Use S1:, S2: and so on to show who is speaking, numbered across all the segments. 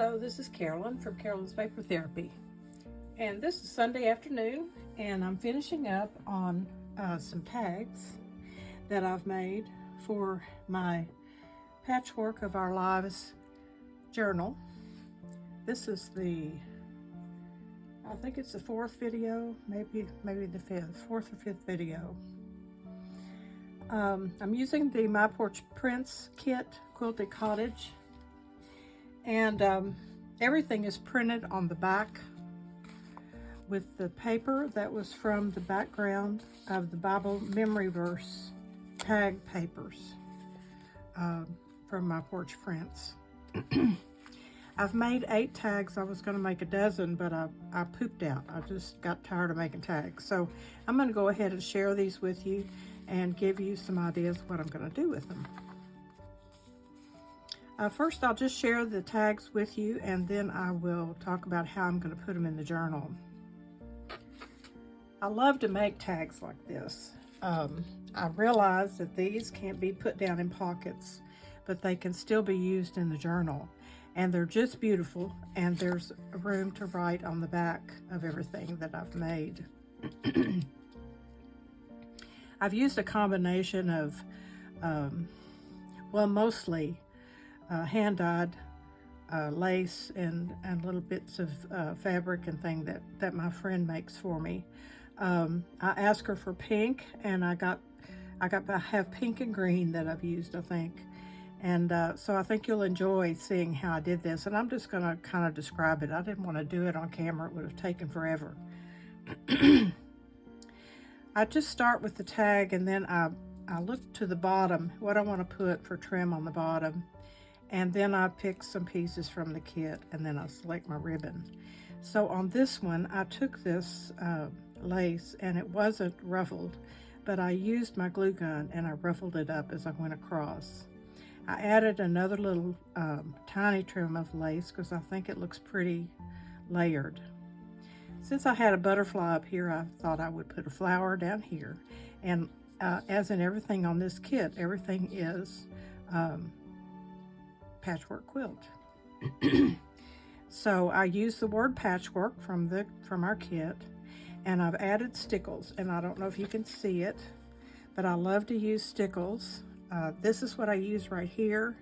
S1: Hello, this is Carolyn from Carolyn's Paper Therapy, and this is Sunday afternoon, and I'm finishing up on some tags that I've made for my Patchwork of Our Lives journal. This is I think it's the fourth video, maybe the fourth or fifth video. I'm using the My Porch Prints kit, Quilted Cottage, and everything is printed on the back with the paper that was from the background of the Bible memory verse tag papers from My Porch Prints. I've made 8 tags. I was going to make a dozen, but I pooped out. I just got tired of making tags. So I'm going to go ahead and share these with you and give you some ideas what I'm going to do with them. First, I'll just share the tags with you, and then I will talk about how I'm going to put them in the journal. I love to make tags like this. I realize that these can't be put down in pockets, but they can still be used in the journal. And they're just beautiful, and there's room to write on the back of everything that I've made. I've used a combination of, mostly hand-dyed lace and little bits of fabric and thing that my friend makes for me. I asked her for pink, and I have pink and green that I've used, I think. And so I think you'll enjoy seeing how I did this. And I'm just going to kind of describe it. I didn't want to do it on camera. It would have taken forever. I just start with the tag, and then I look to the bottom, what I want to put for trim on the bottom. And then I pick some pieces from the kit, and then I select my ribbon. So on this one, I took this lace, and it wasn't ruffled, but I used my glue gun and I ruffled it up as I went across. I added another little tiny trim of lace because I think it looks pretty layered. Since I had a butterfly up here, I thought I would put a flower down here. And as in everything on this kit, everything is patchwork quilt. So I used the word patchwork from our kit, and I've added stickles, and I don't know if you can see it, but I love to use stickles. This is what I use right here.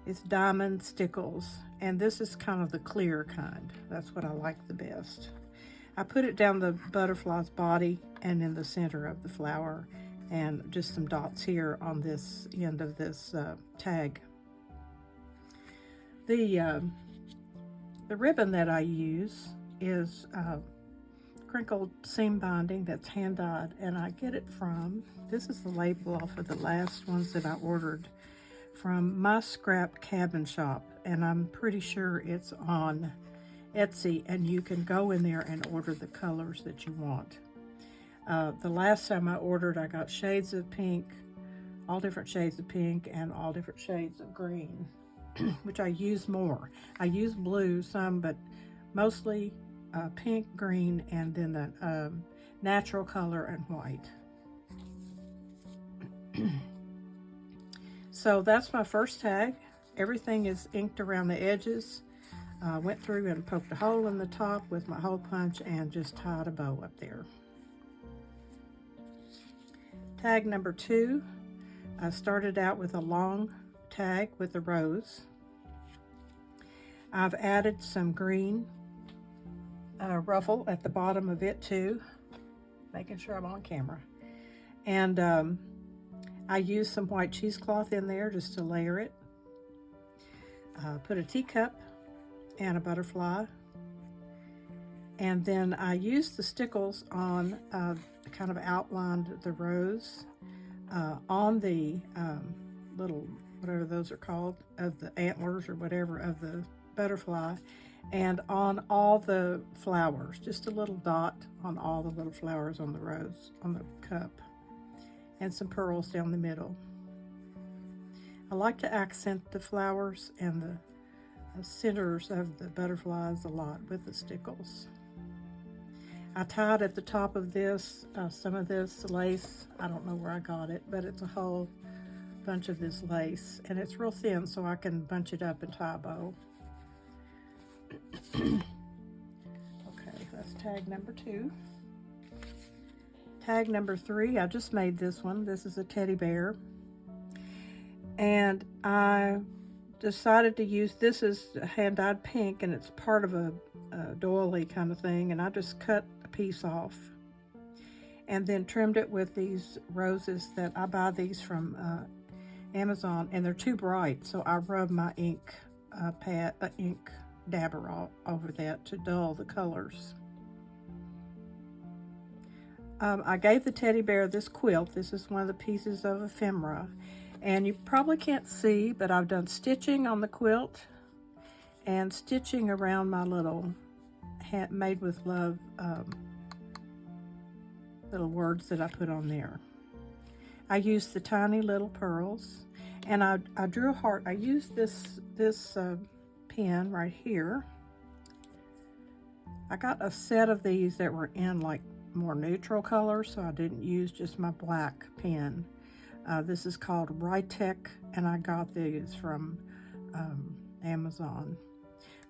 S1: It's diamond stickles, and this is kind of the clear kind. That's what I like the best. I put it down the butterfly's body and in the center of the flower, and just some dots here on this end of this tag. The ribbon that I use is crinkled seam binding that's hand dyed, and I get it from, this is the label off of the last ones that I ordered from My Scrap Cabin Shop, and I'm pretty sure it's on Etsy, and you can go in there and order the colors that you want. The last time I ordered, I got shades of pink, all different shades of pink, and all different shades of green, which I use more. I use blue some, but mostly pink, green, and then the natural color and white. So that's my first tag. Everything is inked around the edges. Went through and poked a hole in the top with my hole punch and just tied a bow up there. Tag number 2, I started out with a long tag with a rose. I've added some green ruffle at the bottom of it too, making sure I'm on camera. And I used some white cheesecloth in there just to layer it. Put a teacup and a butterfly. And then I used the stickles on, kind of outlined the rose on the little, whatever those are called, of the antlers or whatever of the butterfly, and on all the flowers, just a little dot on all the little flowers on the rose, on the cup, and some pearls down the middle. I like to accent the flowers and the centers of the butterflies a lot with the stickles. I tied at the top of this some of this lace. I don't know where I got it, but it's a whole bunch of this lace, and it's real thin, so I can bunch it up and tie a bow. Okay, that's tag number 2. Tag number 3, I just made this one. This is a teddy bear, and I decided to use this as hand-dyed pink, and it's part of a doily kind of thing, and I just cut a piece off and then trimmed it with these roses that I buy these from Amazon, and they're too bright, so I rub my ink ink dabber all over that to dull the colors. I gave the teddy bear this quilt. This is one of the pieces of ephemera, and you probably can't see, but I've done stitching on the quilt and stitching around my little made with love little words that I put on there. I used the tiny little pearls, and I drew a heart. I used this pen right here. I got a set of these that were in like more neutral colors, so I didn't use just my black pen. This is called Rytech, and I got these from Amazon.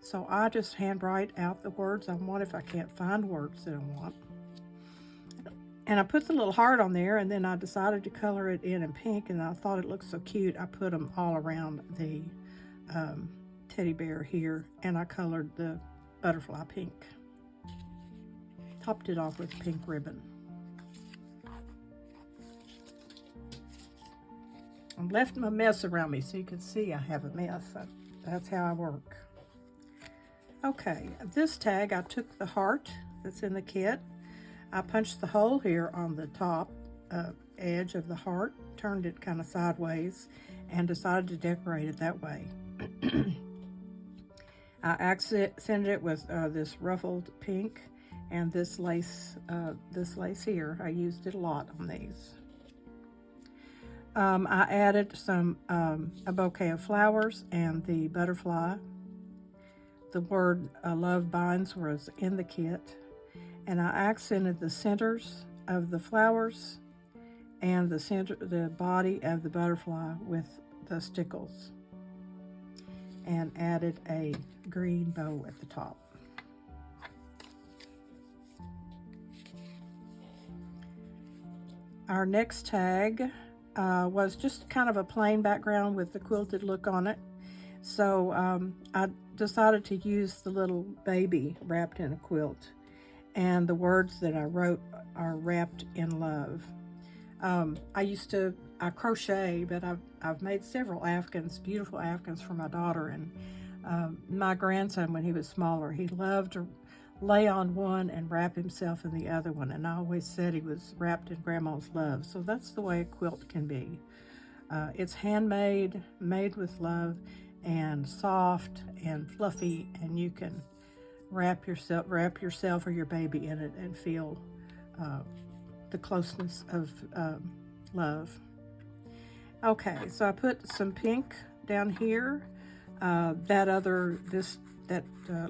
S1: So I just handwrite out the words I want if I can't find words that I want. And I put the little heart on there, and then I decided to color it in pink, and I thought it looked so cute. I put them all around the teddy bear here, and I colored the butterfly pink. Topped it off with pink ribbon. I left my mess around me so you can see I have a mess. That's how I work. Okay, this tag, I took the heart that's in the kit. I punched the hole here on the top edge of the heart, turned it kind of sideways, and decided to decorate it that way. I accented it with this ruffled pink and this lace here. I used it a lot on these. I added a bouquet of flowers and the butterfly. The word love binds was in the kit, and I accented the centers of the flowers and the body of the butterfly with the stickles, and added a green bow at the top. Our next tag was just kind of a plain background with the quilted look on it. So I decided to use the little baby wrapped in a quilt, and the words that I wrote are wrapped in love. I crochet, but I've made several Afghans, beautiful Afghans for my daughter, and my grandson, when he was smaller, he loved to lay on one and wrap himself in the other one, and I always said he was wrapped in Grandma's love. So that's the way a quilt can be. It's handmade, made with love, and soft and fluffy, and you can wrap yourself or your baby in it and feel the closeness of love. Okay, so I put some pink down here. That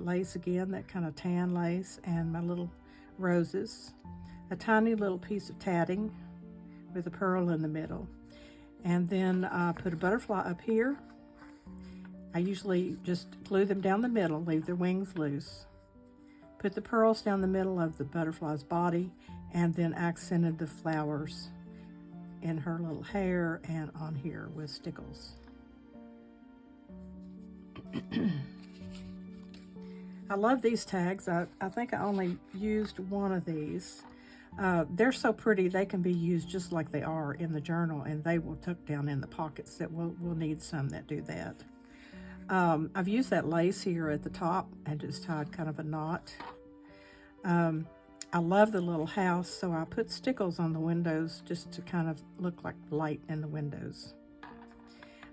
S1: lace again, that kind of tan lace, and my little roses. A tiny little piece of tatting with a pearl in the middle. And then I put a butterfly up here. I usually just glue them down the middle, leave their wings loose. Put the pearls down the middle of the butterfly's body, and then accented the flowers in her little hair and on here with stickles. I love these tags. I think I only used one of these. They're so pretty, they can be used just like they are in the journal, and they will tuck down in the pockets. That we'll need some that do that. I've used that lace here at the top and just tied kind of a knot. I love the little house, so I put stickles on the windows just to kind of look like light in the windows.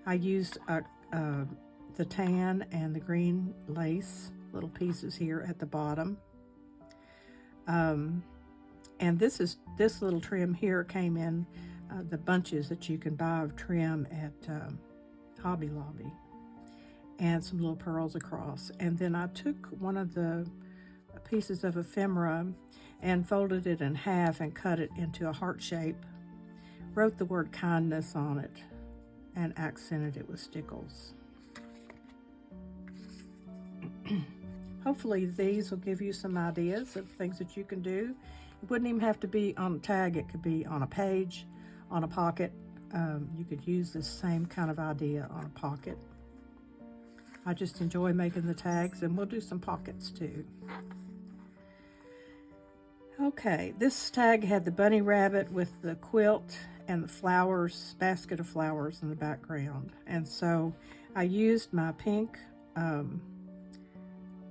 S1: I used the tan and the green lace little pieces here at the bottom. And this little trim here came in the bunches that you can buy of trim at Hobby Lobby, and some little pearls across. And then I took one of the pieces of ephemera and folded it in half and cut it into a heart shape. Wrote the word kindness on it. and accented it with stickles. Hopefully these will give you some ideas of things that you can do. It wouldn't even have to be on a tag. It could be on a page, on a pocket. You could use this same kind of idea on a pocket. I just enjoy making the tags, and we'll do some pockets too. Okay, this tag had the bunny rabbit with the quilt and the flowers, basket of flowers in the background. And so I used my pink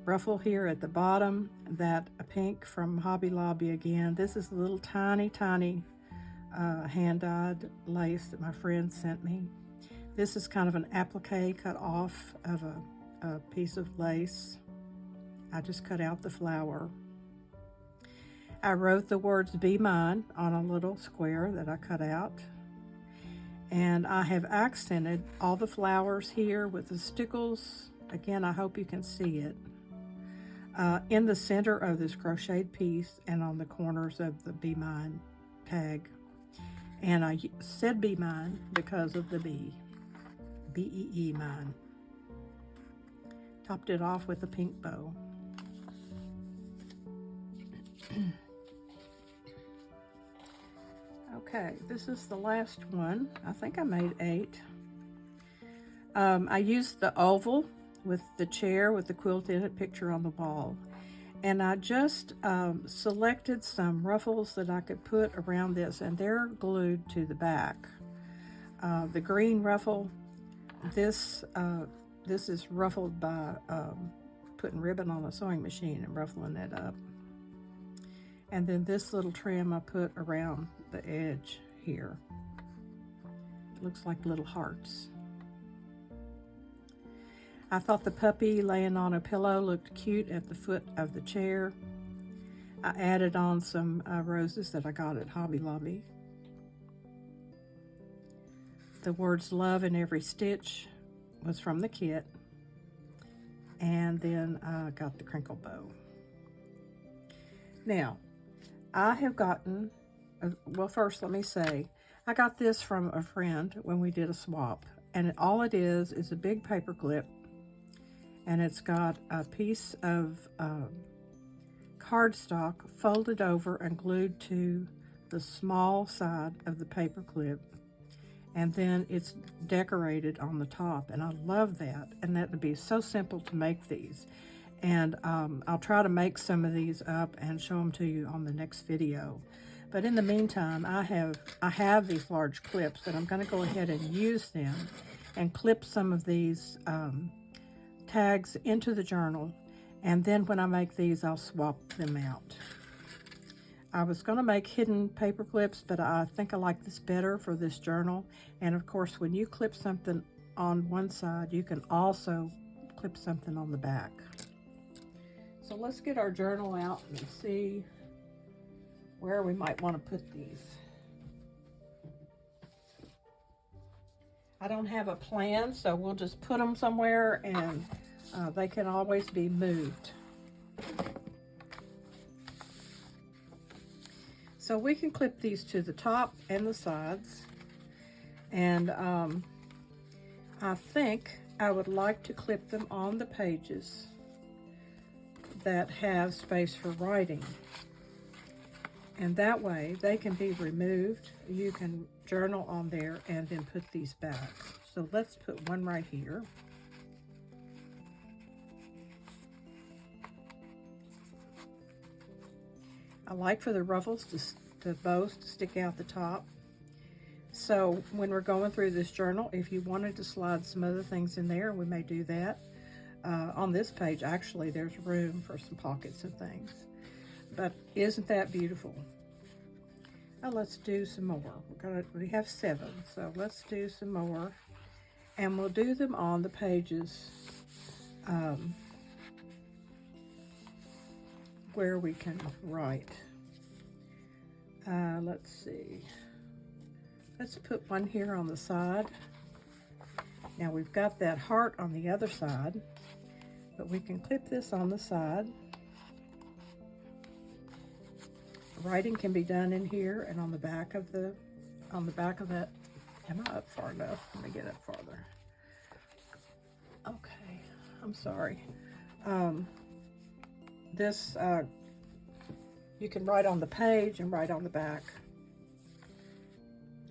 S1: ruffle here at the bottom, that a pink from Hobby Lobby again. This is a little tiny hand-dyed lace that my friend sent me. This is kind of an applique cut off of a piece of lace. I just cut out the flower. I wrote the words "Be Mine" on a little square that I cut out. And I have accented all the flowers here with the stickles. Again, I hope you can see it. In the center of this crocheted piece and on the corners of the "Be Mine" tag. And I said "Be Mine" because of the bee. B-E-E, mine. Topped it off with a pink bow. Okay, this is the last one. I think I made 8. I used the oval with the chair with the quilt in it picture on the wall. And I just selected some ruffles that I could put around this, and they're glued to the back. The green ruffle, this is ruffled by putting ribbon on a sewing machine and ruffling that up. And then this little trim I put around the edge here. It looks like little hearts. I thought the puppy laying on a pillow looked cute at the foot of the chair. I added on some roses that I got at Hobby Lobby. The words "love in every stitch" was from the kit. And then I got the crinkle bow. Now, I have gotten, well, first let me say, I got this from a friend when we did a swap. And all it is a big paper clip. And it's got a piece of cardstock folded over and glued to the small side of the paper clip. And then it's decorated on the top, and I love that. And that would be so simple to make these. And I'll try to make some of these up and show them to you on the next video. But in the meantime, I have these large clips, and I'm going to go ahead and use them and clip some of these tags into the journal. And then when I make these, I'll swap them out. I was going to make hidden paper clips, but I think I like this better for this journal. And of course, when you clip something on one side, you can also clip something on the back. So let's get our journal out and see where we might want to put these. I don't have a plan, so we'll just put them somewhere, and they can always be moved. So we can clip these to the top and the sides. And I think I would like to clip them on the pages that have space for writing. And that way they can be removed. You can journal on there and then put these back. So let's put one right here. I like for the ruffles the bows to stick out the top. So when we're going through this journal, if you wanted to slide some other things in there, we may do that. On this page, actually, there's room for some pockets and things. But isn't that beautiful? Now let's do some more. We have 7, so let's do some more. And we'll do them on the pages where we can write. Let's see. Let's put one here on the side. Now we've got that heart on the other side, but we can clip this on the side. Writing can be done in here and on the back of that Am I up far enough? Let me get up farther. Okay, I'm sorry. This, you can write on the page and write on the back.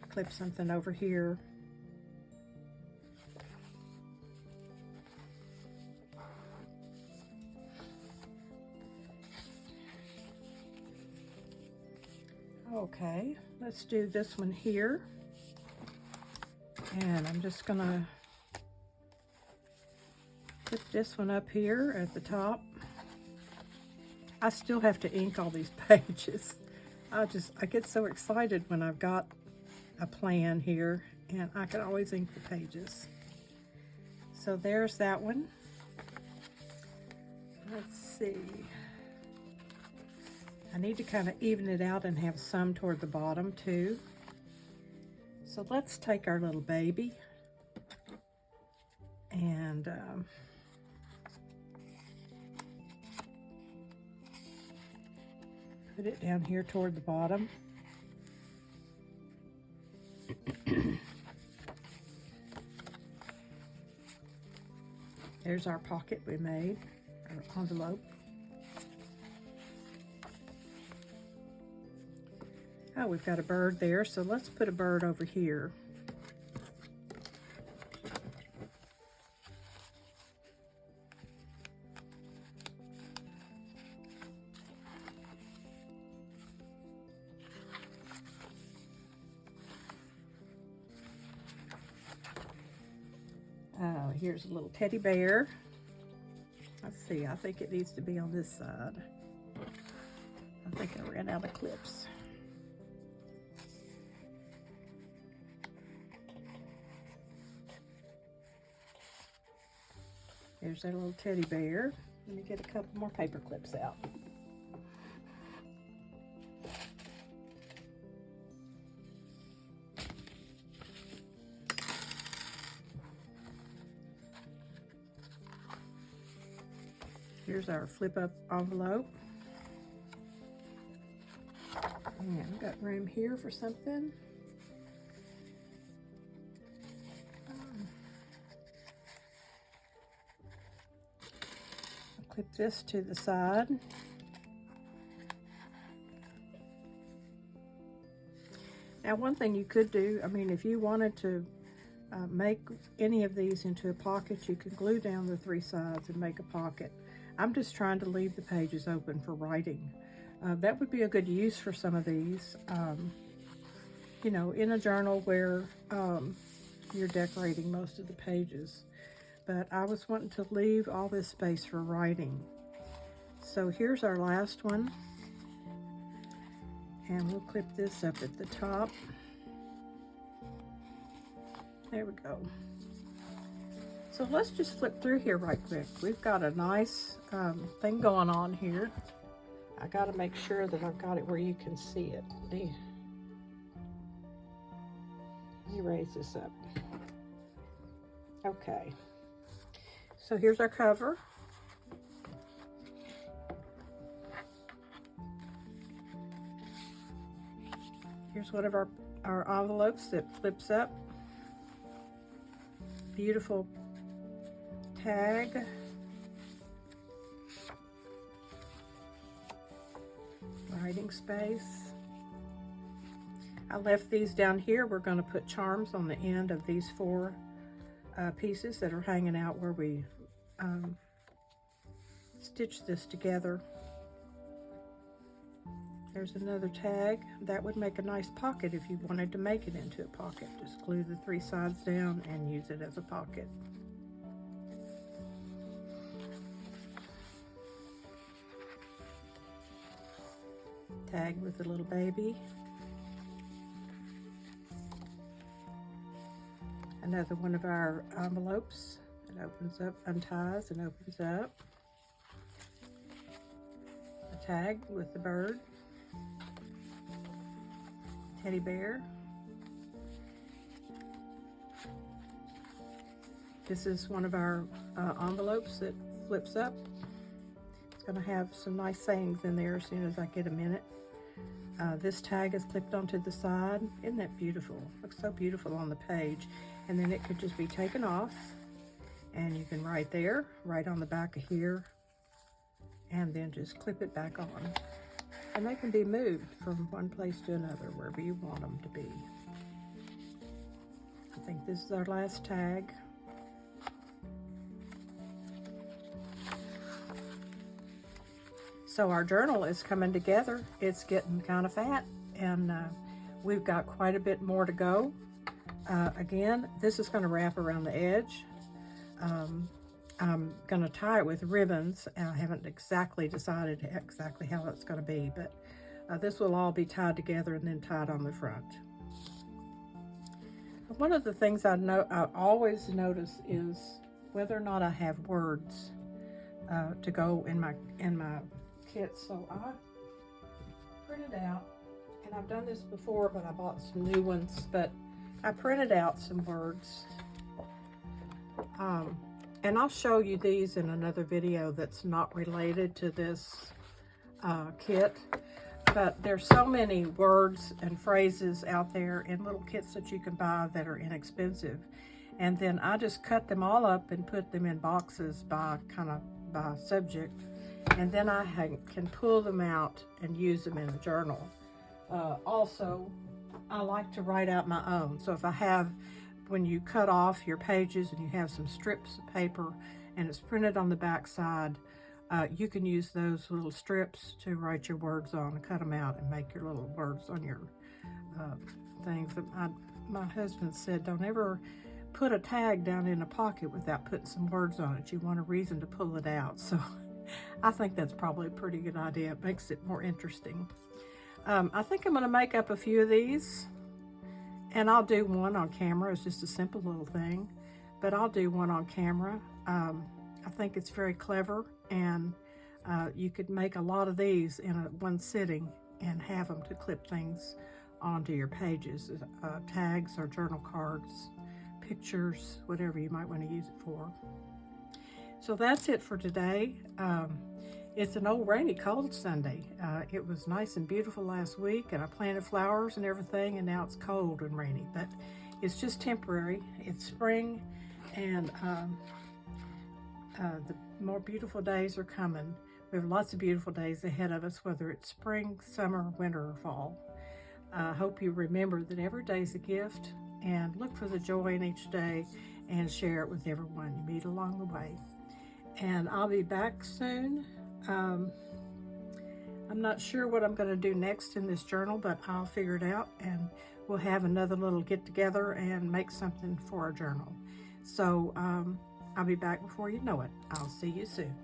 S1: Clip something over here. Okay, let's do this one here. And I'm just gonna put this one up here at the top. I still have to ink all these pages. I get so excited when I've got a plan here, and I can always ink the pages. So there's that one. Let's see. I need to kind of even it out and have some toward the bottom too. So let's take our little baby and put it down here toward the bottom. There's our pocket we made, our envelope. Oh, we've got a bird there, so let's put a bird over here. Here's a little teddy bear. Let's see, I think it needs to be on this side. I think I ran out of clips. There's that little teddy bear. Let me get a couple more paper clips out. Here's our flip up envelope. And I've got room here for something. I'll clip this to the side. Now, one thing you could do, I mean, if you wanted to make any of these into a pocket, you could glue down the three sides and make a pocket. I'm just trying to leave the pages open for writing. That would be a good use for some of these, you know, in a journal where you're decorating most of the pages. But I was wanting to leave all this space for writing. So here's our last one. And we'll clip this up at the top. There we go. So let's just flip through here right quick. We've got a nice thing going on here. I got to make sure that I've got it where you can see it. Let me raise this up. Okay. So here's our cover. Here's one of our envelopes that flips up. Beautiful tag. Writing space. I left these down here. We're going to put charms on the end of these four pieces that are hanging out where we stitched this together. There's another tag. That would make a nice pocket if you wanted to make it into a pocket. Just glue the three sides down and use it as a pocket. Tag with the little baby. Another one of our envelopes. It opens up, unties and opens up. A tag with the bird. Teddy bear. This is one of our envelopes that flips up. It's going to have some nice sayings in there as soon as I get a minute. This tag is clipped onto the side. Isn't that beautiful? Looks so beautiful on the page. And then it could just be taken off, and you can write there, right on the back of here, and then just clip it back on. And they can be moved from one place to another, wherever you want them to be. I think this is our last tag. So our journal is coming together. It's getting kind of fat, and we've got quite a bit more to go. Again, this is going to wrap around the edge. I'm going to tie it with ribbons. I haven't exactly decided exactly how it's going to be, but this will all be tied together and then tied on the front. One of the things I always notice is whether or not I have words to go in my kit. So I printed out, and I've done this before, but I bought some new ones, but I printed out some words. And I'll show you these in another video that's not related to this kit. But there's so many words and phrases out there in little kits that you can buy that are inexpensive. And then I just cut them all up and put them in boxes by subject. And then I can pull them out and use them in a journal. Also, I like to write out my own. So if I have, when you cut off your pages and you have some strips of paper and it's printed on the back side, you can use those little strips to write your words on and cut them out and make your little words on your things. My husband said, don't ever put a tag down in a pocket without putting some words on it. You want a reason to pull it out. So I think that's probably a pretty good idea. It makes it more interesting. I think I'm going to make up a few of these, and I'll do one on camera. It's just a simple little thing, but I'll do one on camera. I think it's very clever, and you could make a lot of these in one sitting and have them to clip things onto your pages, tags or journal cards, pictures, whatever you might want to use it for. So that's it for today. It's an old rainy, cold Sunday. It was nice and beautiful last week, and I planted flowers and everything, and now it's cold and rainy, but it's just temporary. It's spring, and the more beautiful days are coming. We have lots of beautiful days ahead of us, whether it's spring, summer, winter, or fall. I hope you remember that every day is a gift, and look for the joy in each day and share it with everyone you meet along the way. And I'll be back soon. I'm not sure what I'm going to do next in this journal, but I'll figure it out, and we'll have another little get together and make something for our journal. So I'll be back before you know it. I'll see you soon.